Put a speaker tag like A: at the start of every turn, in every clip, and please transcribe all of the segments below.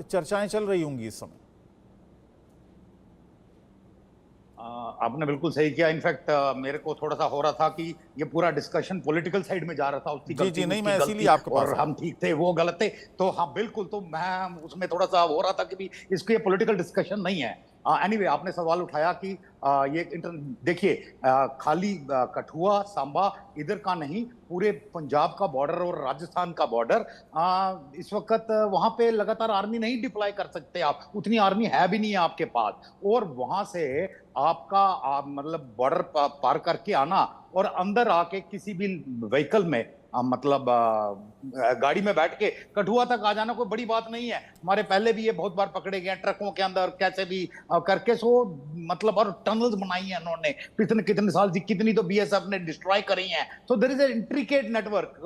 A: चर्चाएं चल रही होंगी इस समय।
B: आपने बिल्कुल सही किया। इनफैक्ट मेरे को थोड़ा सा हो रहा था कि ये पूरा डिस्कशन पॉलिटिकल साइड में जा रहा था, उसकी
A: जी
B: गलती
A: जी, नहीं,
B: उसकी
A: मैं इसीलिए
B: गलती
A: आपके पास
B: और
A: आया।
B: हम ठीक थे वो गलत थे। तो हाँ बिल्कुल, तो मैं उसमें थोड़ा सा हो रहा था कि भी इसको ये पॉलिटिकल डिस्कशन नहीं है। एनीवे आपने सवाल उठाया कि ये देखिए, खाली कठुआ सांबा इधर का नहीं, पूरे पंजाब का बॉर्डर और राजस्थान का बॉर्डर, इस वक्त वहां पे लगातार आर्मी नहीं डिप्लॉय कर सकते आप, उतनी आर्मी है भी नहीं है आपके पास। और वहां से आपका मतलब बॉर्डर पार करके आना और अंदर आके किसी भी व्हीकल में मतलब गाड़ी में बैठ के कठुआ तक आ जाना कोई बड़ी बात नहीं है। हमारे पहले भी ये बहुत बार पकड़े गए ट्रकों के अंदर कैसे भी करके। सो मतलब और टनल्स बनाई है उन्होंने कितने कितने साल की, कितनी तो बीएसएफ ने डिस्ट्रॉय करी है। So there is a intricate network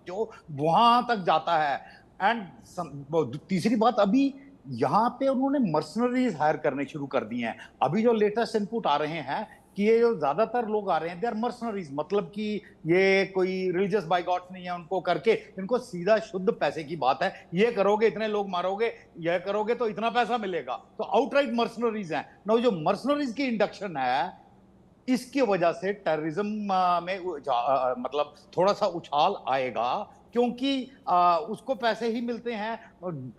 B: जो वहां तक जाता है। एंड तीसरी बात, अभी यहाँ पे उन्होंने मर्सनरीज हायर करने शुरू कर दिए हैं। अभी जो लेटेस्ट इनपुट आ रहे हैं कि ये जो ज्यादातर लोग आ रहे हैं दे आर मर्सनरीज, मतलब कि ये कोई रिलीजियस बाइगॉट्स नहीं है उनको करके, इनको सीधा शुद्ध पैसे की बात है। ये करोगे इतने लोग मारोगे, ये करोगे तो इतना पैसा मिलेगा, तो आउटराइट मर्सनरीज हैं ना। जो मर्सनरीज की इंडक्शन है इसकी वजह से टेररिज्म में मतलब थोड़ा सा उछाल आएगा, क्योंकि उसको पैसे ही मिलते हैं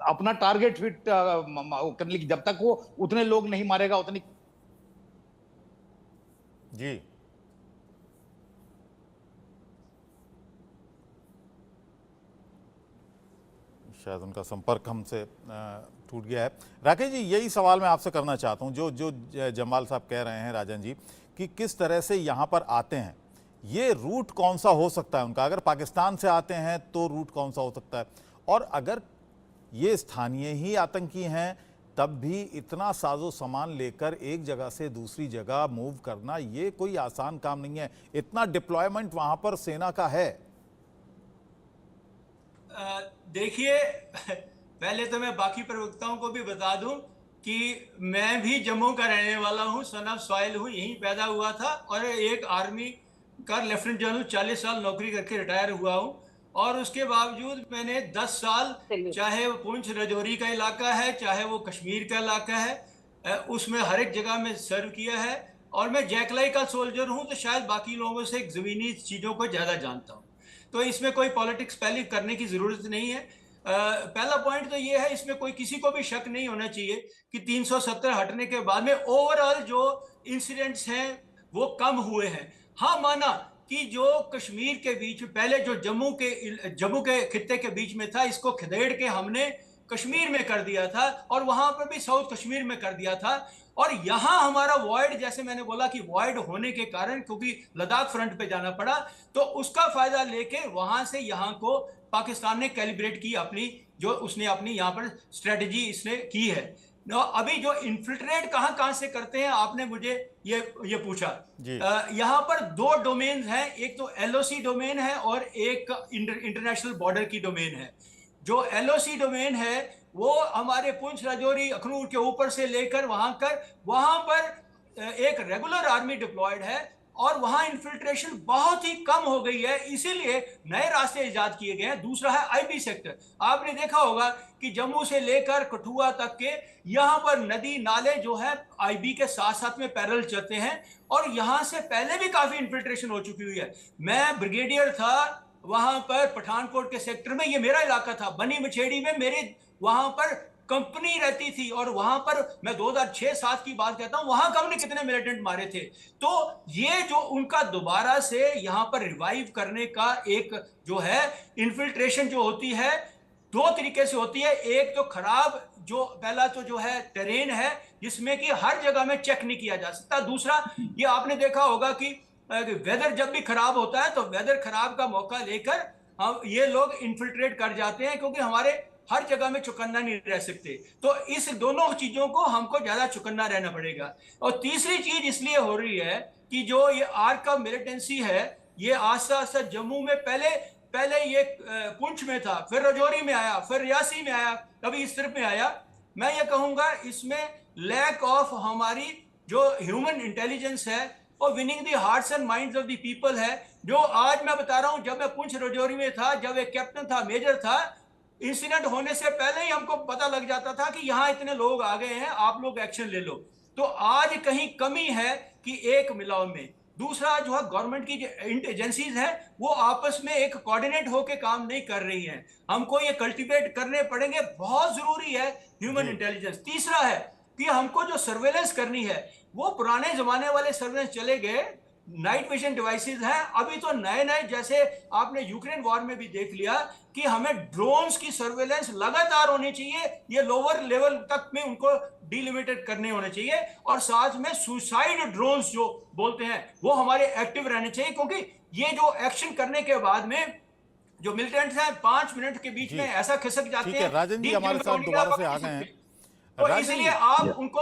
B: अपना टारगेट फिट करने की। जब तक वो उतने लोग नहीं मारेगा उतनी।
A: जी, शायद उनका संपर्क हमसे टूट गया है। राकेश जी, यही सवाल मैं आपसे करना चाहता हूं, जो जो जम्वाल साहब कह रहे हैं राजन जी, कि किस तरह से यहां पर आते हैं, ये रूट कौन सा हो सकता है उनका? अगर पाकिस्तान से आते हैं तो रूट कौन सा हो सकता है? और अगर ये स्थानीय ही आतंकी हैं तब भी इतना साजो सामान लेकर एक जगह से दूसरी जगह मूव करना ये कोई आसान काम नहीं है। इतना डिप्लॉयमेंट वहां पर सेना का है।
C: देखिए, पहले तो मैं बाकी प्रवक्ताओं को भी बता दूं कि मैं भी जम्मू का रहने वाला हूं, सन ऑफ सॉइल हूं, यहीं पैदा हुआ था और एक आर्मी का लेफ्टिनेंट जनरल 40 साल नौकरी करके रिटायर हुआ हूं। और उसके बावजूद मैंने 10 साल, चाहे वो पुंछ राजौरी का इलाका है, चाहे वो कश्मीर का इलाका है, उसमें हर एक जगह में सर्व किया है। और मैं जैकलाई का सोल्जर हूं, तो शायद बाकी लोगों से जमीनी चीज़ों को ज़्यादा जानता हूं। तो इसमें कोई पॉलिटिक्स पहले करने की ज़रूरत नहीं है। पहला पॉइंट तो ये है, इसमें कोई किसी को भी शक नहीं होना चाहिए कि 370 हटने के बाद में ओवरऑल जो इंसिडेंट्स हैं वो कम हुए हैं। हाँ, माना कि जो कश्मीर के बीच पहले जो जम्मू के खित्ते के बीच में था, इसको खदेड़ के हमने कश्मीर में कर दिया था और वहां पर भी साउथ कश्मीर में कर दिया था। और यहां हमारा वॉइड, जैसे मैंने बोला कि वॉइड होने के कारण क्योंकि लद्दाख फ्रंट पे जाना पड़ा, तो उसका फायदा लेके वहां से यहां को पाकिस्तान ने कैलिब्रेट की अपनी, जो उसने अपनी यहां पर स्ट्रेटजी इसने की है। अभी जो इन्फिल्ट्रेट कहां कहां से करते हैं, आपने मुझे ये पूछा। यहां पर दो डोमेन हैं, एक तो एलओसी डोमेन है और एक इंटरनेशनल बॉर्डर की डोमेन है। जो एलओसी डोमेन है वो हमारे पुंछ राजौरी अखनूर के ऊपर से लेकर वहां पर एक रेगुलर आर्मी डिप्लॉयड है और वहां इन्फिल्ट्रेशन बहुत ही कम हो गई है, इसीलिए नए रास्ते इजाद किए गए हैं। दूसरा है आईबी सेक्टर। आपने देखा होगा कि जम्मू से लेकर कठुआ तक के यहां पर नदी नाले जो है आईबी के साथ साथ में पैरेलल चलते हैं और यहां से पहले भी काफी इन्फिल्ट्रेशन हो चुकी हुई है। मैं ब्रिगेडियर था वहां पर पठानकोट के सेक्टर में, ये मेरा इलाका था, बनी मछेड़ी में मेरे वहां पर कंपनी रहती थी और वहां पर मैं 2006-7 की बात कहता हूं, वहां हमने कितने मिलिटेंट मारे थे। तो ये जो उनका दोबारा से यहां पर रिवाइव करने का एक जो है इन्फिल्ट्रेशन जो होती है, दो तरीके से होती है। एक तो खराब, जो पहला तो जो है टेरेन है जिसमें कि हर जगह में चेक नहीं किया जा सकता। दूसरा, ये आपने देखा होगा कि वेदर जब भी खराब होता है तो वेदर खराब का मौका लेकर हम ये लोग इन्फिल्ट्रेट कर जाते हैं, क्योंकि हमारे हर जगह में चौकन्ना नहीं रह सकते। तो इस दोनों चीजों को हमको ज्यादा चौकन्ना रहना पड़ेगा। और तीसरी चीज इसलिए हो रही है कि जो ये आर्क ऑफ मिलिटेंसी है, ये आस्ता आस्ता जम्मू में पहले ये पुंछ में था, फिर राजौरी में आया, फिर रियासी में आया, कभी इस तरफ में आया। मैं ये कहूंगा इसमें लैक ऑफ हमारी जो ह्यूमन इंटेलिजेंस है और winning the hearts and minds of the people है। जो आज मैं बता रहा हूं, जब मैं पुंछ राजौरी में था, जब एक कैप्टन था, मेजर था, इंसिडेंट होने से पहले ही हमको पता लग जाता था कि यहाँ इतने लोग आ गए हैं, आप लोग एक्शन ले लो। तो आज कहीं कमी है कि एक मिलाओ में। दूसरा जो है, गवर्नमेंट की जो एजेंसीज हैं वो आपस में एक कोऑर्डिनेट होकर काम नहीं कर रही हैं। हमको ये कल्टीवेट करने पड़ेंगे, बहुत जरूरी है ह्यूमन इंटेलिजेंस। तीसरा है कि हमको जो सर्वेलेंस करनी है वो पुराने जमाने वाले सर्वेलेंस चले गए, नाइट विजन डिवाइसेस हैं। अभी तो नए नए, जैसे आपने यूक्रेन वॉर में भी देख लिया कि हमें ड्रोन्स की सर्वेलेंस लगातार होनी चाहिए, ये लोअर लेवल तक में उनको डिलिमिटेड करने होने चाहिए, और साथ में सुसाइड ड्रोन्स जो बोलते हैं वो हमारे एक्टिव रहने चाहिए, क्योंकि ये जो एक्शन करने के बाद में जो मिलिटेंट्स हैं 5 मिनट के बीच में ऐसा खिसक जाते हैं।
A: राजन जी हमारे साथ दोबारा से आ गए हैं,
C: तो इसलिए आप उनको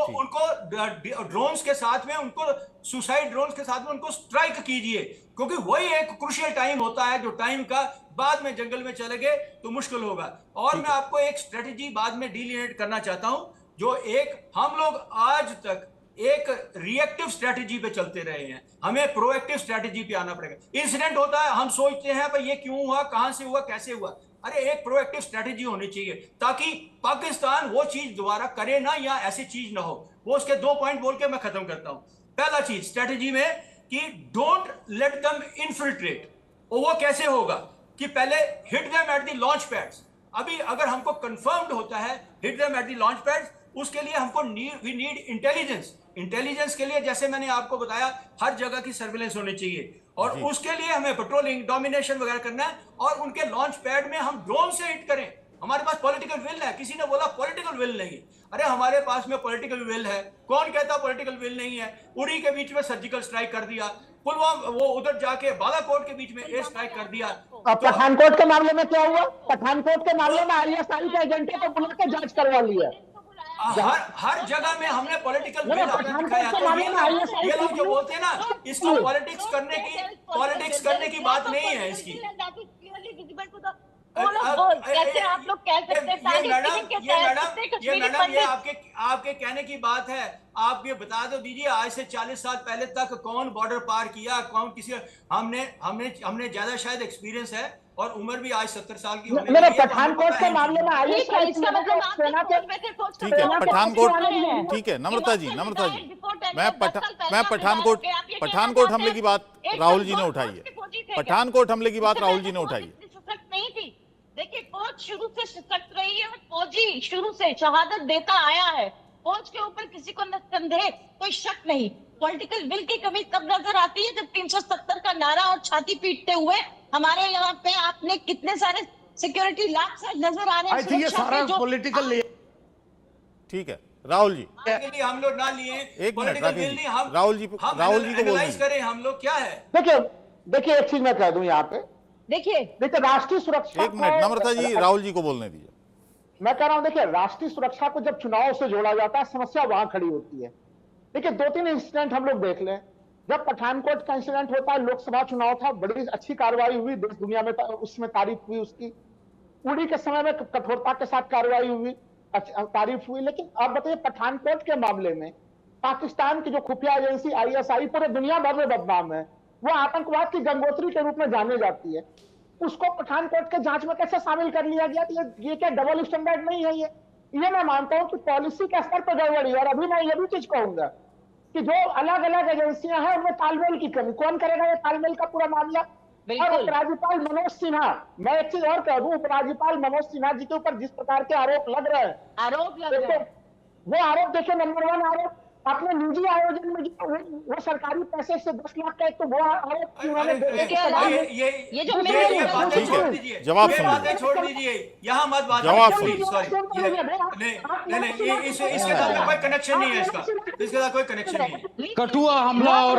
C: ड्रोन्स के साथ में, उनको सुसाइड ड्रोन्स के साथ में उनको स्ट्राइक कीजिए, क्योंकि वही एक क्रूशियल टाइम होता है जो टाइम का बाद में जंगल में चले गए तो मुश्किल होगा। और मैं आपको एक स्ट्रेटेजी बाद में डिलीनेट करना चाहता हूं, जो एक हम लोग आज तक एक रिएक्टिव स्ट्रेटेजी पे चलते रहे हैं, हमें प्रोएक्टिव स्ट्रेटेजी पे आना पड़ेगा। इंसिडेंट होता है, हम सोचते हैं भाई ये क्यों हुआ, कहां से हुआ, कैसे हुआ। अरे एक प्रोएक्टिव स्ट्रेटेजी होनी चाहिए ताकि पाकिस्तान वो चीज दोबारा करे ना, या ऐसी चीज ना हो। वो उसके 2 पॉइंट बोल के मैं खत्म करता हूं। पहला चीज स्ट्रेटेजी में कि डोंट लेट देम इन्फिल्ट्रेट। वो कैसे होगा कि पहले hit them at the launch pads. अभी अगर हमको कंफर्म्ड होता है hit them at the launch pads, उसके लिए हमको वी नीड इंटेलिजेंस। इंटेलिजेंस के लिए जैसे मैंने आपको बताया हर जगह की सर्विलेंस होनी चाहिए, और उसके लिए हमें पेट्रोलिंग, डोमिनेशन वगैरह करना है, और उनके लॉन्च पैड में हम ड्रोन से हिट करें। हमारे पास पॉलिटिकल विल है। किसी ने बोला पॉलिटिकल विल नहीं। अरे हमारे पास में पॉलिटिकल विल है। कौन कहता पॉलिटिकल विल नहीं है? उड़ी के बीच में सर्जिकल स्ट्राइक कर दिया, पुलवामा वो उधर जाके बालाकोट के बीच में एयर स्ट्राइक कर दिया।
D: पठानकोट के मामले में क्या हुआ? पठानकोट के मामले में आईएसआई के एजेंटों को बुला के जांच करवा लिया।
C: हर जगह में हमने पॉलिटिकल विल अपना दिखाया। तो ये लोग जो बोलते हैं ना, इसको पॉलिटिक्स करने की बात नहीं है इसकी।
E: कैसे आप लोग कह सकते हैं?
C: ये मैडम ये आपके कहने की बात है। आप ये बता दो दीजिए, आज से 40 साल पहले तक कौन बॉर्डर पार किया, कौन किसी, हमने ज्यादा शायद एक्सपीरियंस है, और उम्र भी आज 70 साल की होने
D: मेरे पठानकोट के मामले में
E: आईएसआई
A: ठीक है, पठानकोट ठीक है। नम्रता जी मैं पठानकोट हमले की बात राहुल जी ने उठाई है। पठानकोट हमले की बात राहुल जी ने उठाई है।
E: नहीं थी। देखिए, फौज शुरू से सशक्त रही है, और फौजी शुरू से शहादत देता आया है। फौज के ऊपर किसी को न संदेह, कोई शक नहीं। पॉलिटिकल विल की कमी तब नजर आती है जब 370 का नारा और छाती पीटते हुए हमारे यहाँ पे आपने कितने सारे सिक्योरिटी लैब्स नजर आ रहे हैं।
B: आई थिंक ये सारा पॉलिटिकल।
A: ठीक है राहुल जी,
C: के लिए हम लोग ना लिए
A: एक मिनट
C: राहुल जी को बोलने करें हम लोग क्या है।
D: देखिए एक चीज मैं कह दूं यहाँ पे। देखिए राष्ट्रीय सुरक्षा,
A: एक मिनट नम्रता जी, राहुल जी को बोलने दीजिए।
D: मैं कह रहा हूं, देखिए राष्ट्रीय सुरक्षा को जब चुनाव से जोड़ा जाता है, समस्या वहां खड़ी होती है। देखिए 2-3 इंसिडेंट हम लोग देख लें। जब पठानकोट का इंसिडेंट होता है, लोकसभा चुनाव था, बड़ी अच्छी कार्रवाई हुई, देश दुनिया में उसमें तारीफ हुई उसकी। उड़ी के समय में कठोरता के साथ कार्रवाई हुई, तारीफ हुई। लेकिन अब बताइए, पठानकोट के मामले में पाकिस्तान की जो खुफिया एजेंसी आईएसआई पूरे दुनिया भर में बदनाम है, वो आतंकवाद की गंगोत्री के रूप में जानी जाती है, उसको पठानकोट के जांच में कैसे शामिल कर लिया गया? तो ये क्या डबल स्टैंडर्ड नहीं है? ये मैं मानता हूं कि पॉलिसी के स्तर पर गड़बड़ी है। और अभी मैं ये भी चीज कहूंगा कि जो अलग अलग एजेंसियां हैं उनमें तालमेल की कमी। कौन करेगा ये तालमेल का पूरा मामला? और उपराज्यपाल मनोज सिन्हा, मैं एक चीज और कह दूं, उपराज्यपाल मनोज सिन्हा जी के ऊपर जिस प्रकार के आरोप लग रहे हैं, वो आरोप देखिए, नंबर 1 आरोप अपने निजी आयोजन में वो सरकारी पैसे से 10 लाख का, तो वो आरोप
A: जवाब
C: छोड़ दीजिए, यहाँ मत बात, इसके साथ कोई कनेक्शन नहीं है, इसके साथ कोई कनेक्शन नहीं है।
B: कठुआ हमला और